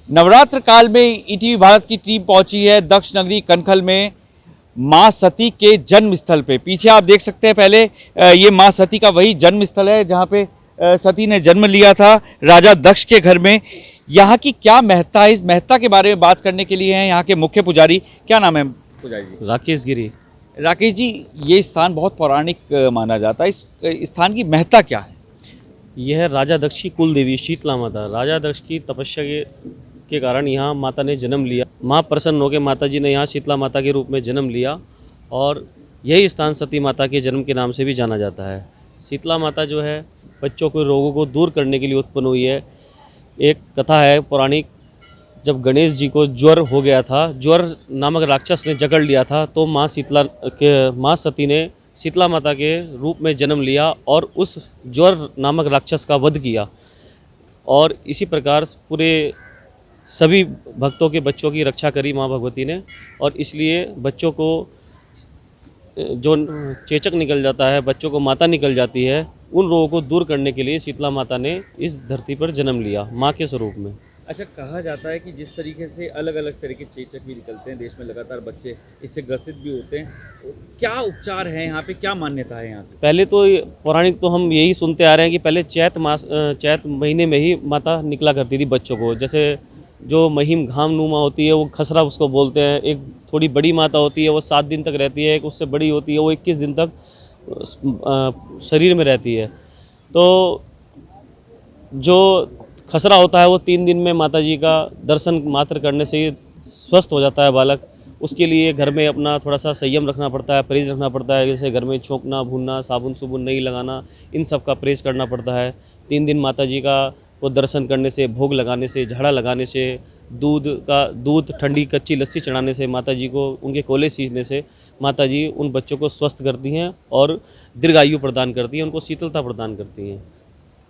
नवरात्र काल में ईटीवी भारत की टीम पहुंची है दक्ष नगरी कनखल में मां सती के जन्म स्थल पे। पीछे आप देख सकते हैं पहले ये मां सती का वही जन्म स्थल है जहां पे सती ने जन्म लिया था राजा दक्ष के घर में। यहाँ की क्या महत्ता है, इस महत्ता के बारे में बात करने के लिए हैं यहाँ के मुख्य पुजारी। क्या नाम है पुजारी जी? राकेश गिरी। राकेश जी, ये स्थान बहुत पौराणिक माना जाता है, इस स्थान की महत्ता क्या है? यह है राजा दक्ष की कुल देवी शीतला माता। राजा दक्ष की तपस्या के कारण यहाँ माता ने जन्म लिया। माँ प्रसन्न होकर माता जी ने यहाँ शीतला माता के रूप में जन्म लिया और यही स्थान सती माता के जन्म के नाम से भी जाना जाता है। शीतला माता जो है बच्चों के रोगों को दूर करने के लिए उत्पन्न हुई है। एक कथा है पौराणिक, जब गणेश जी को ज्वर हो गया था, ज्वर नामक राक्षस ने जकड़ लिया था, तो माँ सती ने शीतला माता के रूप में जन्म लिया और उस ज्वर नामक राक्षस का वध किया। और इसी प्रकार पूरे सभी भक्तों के बच्चों की रक्षा करी माँ भगवती ने। और इसलिए बच्चों को जो चेचक निकल जाता है, बच्चों को माता निकल जाती है, उन रोगों को दूर करने के लिए शीतला माता ने इस धरती पर जन्म लिया माँ के स्वरूप में। अच्छा, कहा जाता है कि जिस तरीके से अलग अलग तरह के चेचक भी निकलते हैं देश में, लगातार बच्चे इससे ग्रसित भी होते हैं, क्या उपचार है यहाँ पे, क्या मान्यता है यहाँ पे? पहले तो पौराणिक तो हम यही सुनते आ रहे हैं कि पहले चैत महीने में ही माता निकला करती थी बच्चों को। जैसे जो महिम घाम नुमा होती है वो खसरा उसको बोलते हैं। एक थोड़ी बड़ी माता होती है वो 7 दिन तक रहती है, एक उससे बड़ी होती है वो 21 दिन तक शरीर में रहती है। तो जो खसरा होता है वो 3 दिन में माता जी का दर्शन मात्र करने से ही स्वस्थ हो जाता है बालक। उसके लिए घर में अपना थोड़ा सा संयम रखना पड़ता है, परहेज रखना पड़ता है। जैसे घर में छोंकना, भूनना, साबुन सुबुन नहीं लगाना, इन सब का परहेज करना पड़ता है। 3 दिन माता जी का को दर्शन करने से, भोग लगाने से, झाड़ा लगाने से, दूध ठंडी कच्ची लस्सी चढ़ाने से, माता जी को उनके कोले सींचने से माता जी उन बच्चों को स्वस्थ करती हैं और दीर्घायु प्रदान करती हैं, उनको शीतलता प्रदान करती हैं।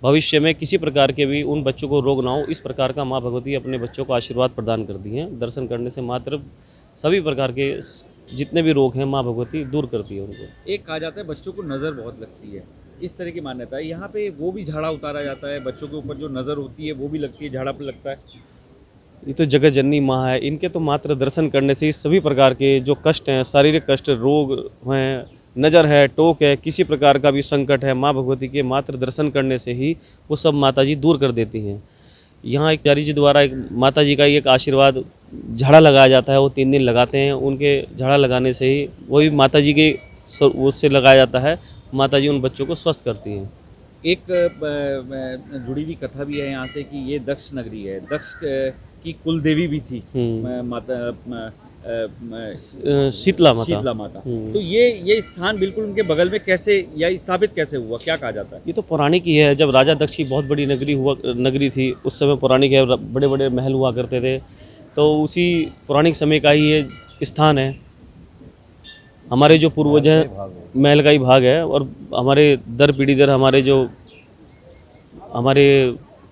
भविष्य में किसी प्रकार के भी उन बच्चों को रोग ना हो, इस प्रकार का माँ भगवती अपने बच्चों को आशीर्वाद प्रदान करती हैं। दर्शन करने से मात्र सभी प्रकार के जितने भी रोग हैं माँ भगवती दूर करती है उनको। एक कहा जाता है बच्चों को नज़र बहुत लगती है, इस तरह की मान्यता है। यहाँ पे वो भी झाड़ा उतारा जाता है, बच्चों के ऊपर जो नज़र होती है वो भी लगती है, झाड़ा पर लगता है। ये तो जगत जननी माँ है, इनके तो मात्र दर्शन करने से ही सभी प्रकार के जो कष्ट हैं, शारीरिक कष्ट, रोग हैं, नज़र है, टोक है, किसी प्रकार का भी संकट है, माँ भगवती के मात्र दर्शन करने से ही वो सब माता जी दूर कर देती हैं। यहाँ एक प्यारी जी द्वारा एक माता जी का एक आशीर्वाद झाड़ा लगाया जाता है, वो 3 दिन लगाते हैं। उनके झाड़ा लगाने से ही वही माता जी के उससे लगाया जाता है, माता जी उन बच्चों को स्वस्थ करती हैं। एक जुड़ी हुई कथा भी है यहाँ से कि ये दक्ष नगरी है, दक्ष की कुल देवी भी थी माता शीतला माता। शीतला माता। तो ये स्थान बिल्कुल उनके बगल में कैसे या स्थापित कैसे हुआ, क्या कहा जाता है? ये तो पौराणिक ही है। जब राजा दक्ष की बहुत बड़ी नगरी थी, उस समय पौराणिक है, बड़े बड़े महल हुआ करते थे, तो उसी पौराणिक समय का ही ये स्थान है। हमारे जो पूर्वज हैं, महल का ही भाग है। और हमारे दर पीढ़ी दर हमारे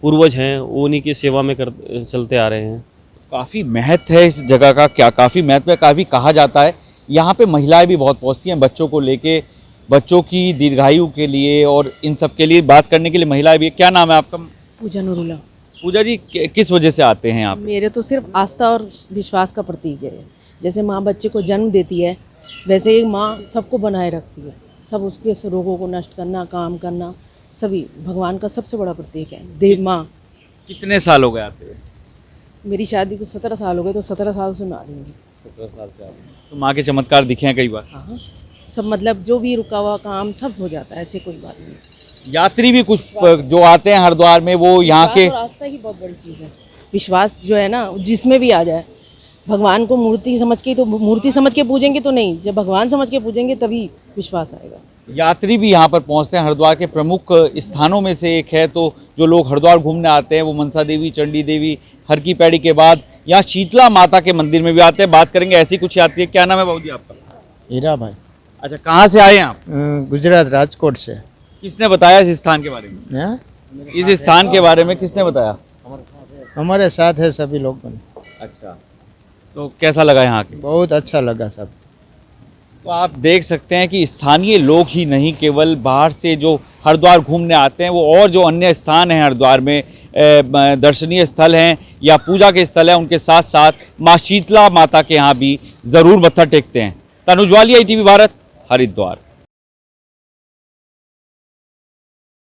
पूर्वज हैं वो उन्हीं की सेवा में चलते आ रहे हैं। काफ़ी महत्व है इस जगह का, क्या काफ़ी महत्व है, काफ़ी कहा जाता है। यहाँ पे महिलाएं भी बहुत पहुँचती हैं बच्चों को लेके, बच्चों की दीर्घायु के लिए और इन सब के लिए बात करने के लिए महिलाएं भी। क्या नाम है आपका? पूजा नूरुल्लाह। पूजा जी, किस वजह से आते हैं आप? मेरे तो सिर्फ आस्था और विश्वास का प्रतीक है। जैसे माँ बच्चे को जन्म देती है, वैसे ही माँ सबको बनाए रखती है। सब उसके रोगों को नष्ट करना, काम करना, सभी भगवान का सबसे बड़ा प्रतीक है देव माँ। कितने साल हो गए आते हैं? मेरी शादी को 17 साल हो गए, तो 17 साल से मैं आ रही हूँ। 17 साल से तो माँ के चमत्कार दिखे हैं कई बार? हाँ, सब मतलब जो भी रुका हुआ काम सब हो जाता है, ऐसे कोई बात नहीं। यात्री भी कुछ जो आते हैं हरिद्वार में, वो यहाँ के आस्था ही बहुत बड़ी चीज़ है। विश्वास जो है ना, जिसमें भी आ जाए, भगवान को मूर्ति समझ के, तो मूर्ति समझ के पूजेंगे तो नहीं, जब भगवान समझ के पूजेंगे तभी विश्वास आएगा। यात्री भी यहाँ पर पहुँचते हैं। हरिद्वार के प्रमुख स्थानों में से एक है, तो जो लोग हरिद्वार घूमने आते हैं वो मनसा देवी, चंडी देवी, हर की पैड़ी के बाद यहाँ शीतला माता के मंदिर में भी आते हैं। बात करेंगे ऐसी कुछ यात्री। क्या नाम है बाबू जी आपका? हीरा भाई। अच्छा, कहाँ से आए हैं आप? गुजरात, राजकोट से। किसने बताया इस स्थान के बारे में? या? इस स्थान के बारे में किसने बताया? हमारे साथ है सभी लोग। अच्छा, तो कैसा लगा यहाँ के? बहुत अच्छा लगा सब। तो आप देख सकते हैं कि स्थानीय लोग ही नहीं, केवल बाहर से जो हरिद्वार घूमने आते हैं वो और जो अन्य स्थान हैं हरिद्वार में, दर्शनीय स्थल हैं, या पूजा के स्थल है, उनके साथ साथ माँ शीतला माता के यहाँ भी जरूर मत्था टेकते हैं। तनुज वालिया, ITV भारत, हरिद्वार।